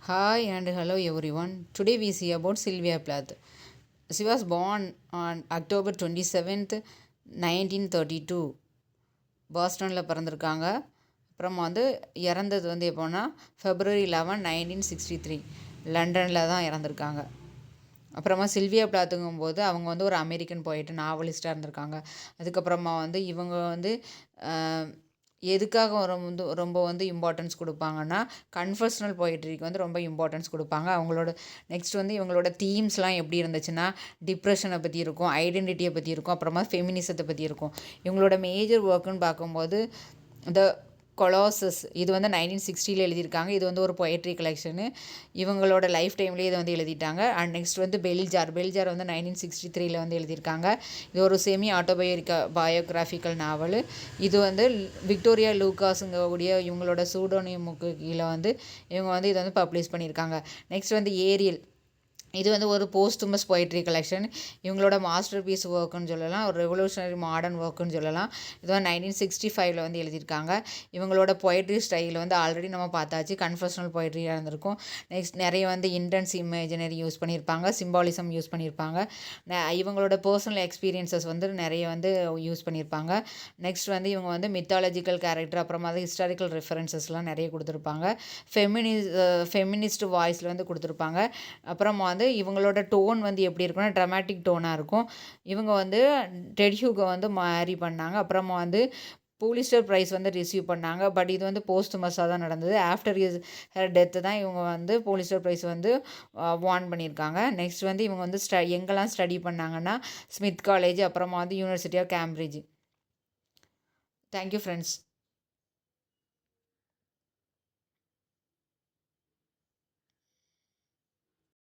Hi and hello everyone. Today we see about Sylvia Plath. She was born on October 27th, 1932. பாஸ்டனில் பிறந்திருக்காங்க. அப்புறம் இறந்தது எப்போன்னா February 11, 1963 லண்டனில் தான் இறந்துருக்காங்க. அப்புறமா சில்வியா பிளாத்துங்கும்போது அவங்க ஒரு அமெரிக்கன் போயிட்டு நாவலிஸ்ட்டாக இருந்திருக்காங்க. அதுக்கப்புறமா இவங்க எதுக்காக ரொம்ப இம்பார்ட்டன்ஸ் கொடுப்பாங்கன்னா கன்ஃபர்ஷனல் போய்ட்ரிக்கு ரொம்ப இம்பார்ட்டன்ஸ் கொடுப்பாங்க. அவங்களோட நெக்ஸ்ட் இவங்களோட தீம்ஸ்லாம் எப்படி இருந்துச்சுன்னா டிப்ரெஷனை பற்றி இருக்கும், ஐடென்டிட்டியை பற்றி இருக்கும், அப்புறமா ஃபெமினிசத்தை பற்றி இருக்கும். இவங்களோட மேஜர் ஒர்க்குன்னு பார்க்கும்போது த கொலாசஸ் இது 1960 எழுதியிருக்காங்க. இது ஒரு பொயட்ரி கலெக்ஷனு. இவங்களோட லைஃப் டைம்லேயே இதை எழுதிட்டாங்க. அண்ட் நெக்ஸ்ட் பெல்ஜார் 1963 எழுதியிருக்காங்க. இது ஒரு செமி பயோகிராஃபிக்கல் நாவல். இது விக்டோரியா லூகாஸுங்கக்கூடிய இவங்களோட சூடோனியமுக்கு கீழே இவங்க இதை பப்ளிஷ் பண்ணியிருக்காங்க. நெக்ஸ்ட் ஏரியல் இது ஒரு போஸ்டுமஸ் பொயட்ரி கலெக்ஷன். இவங்களோட மாஸ்டர் பீஸ் ஒர்க்குன்னு சொல்லலாம், ஒரு ரெவல்யூஷனரி மாடர்ன் ஒர்க்குன்னு சொல்லலாம். இது 1965 எழுதியிருக்காங்க. இவங்களோட பொயட்ரி ஸ்டைல் ஆல்ரெடி நம்ம பார்த்தாச்சு, கன்ஃபெஷனல் பொயட்ரியாக இருந்திருக்கும். நெக்ஸ்ட் நிறைய இன்டென்ஸ் இமேஜினரி யூஸ் பண்ணியிருப்பாங்க, சிம்பாலிசம் யூஸ் பண்ணியிருப்பாங்க. இவங்களோட பர்சனல் எக்ஸ்பீரியன்சஸ் நிறைய யூஸ் பண்ணியிருப்பாங்க. நெக்ஸ்ட் இவங்க மித்தாலஜிக்கல் கேரக்டர், அப்புறமா ஹிஸ்டாரிக்கல் ரெஃபரன்சஸ்லாம் நிறைய கொடுத்துருப்பாங்க. ஃபெமினிஸ்ட் வாய்ஸில் கொடுத்துருப்பாங்க. அப்புறமா இவங்களோட டோன் எப்படி இருக்குன்னா ட்ராமாட்டிக் டோனாக இருக்கும். இவங்க டெட் ஹியூகோ மேரி பண்ணாங்க. அப்புறமா பூலிஸ்டர் ப்ரைஸ் ரிசீவ் பண்ணாங்க. பட் இது போஸ்டுமஸாக தான் நடந்தது. ஆஃப்டர் டெத்து தான் இவங்க பூலிஸ்டர் ப்ரைஸ் வான் பண்ணியிருக்காங்க. நெக்ஸ்ட் இவங்க எங்கெல்லாம் ஸ்டடி பண்ணாங்கன்னா ஸ்மித் காலேஜ், அப்புறமா university of Cambridge. Thank you friends.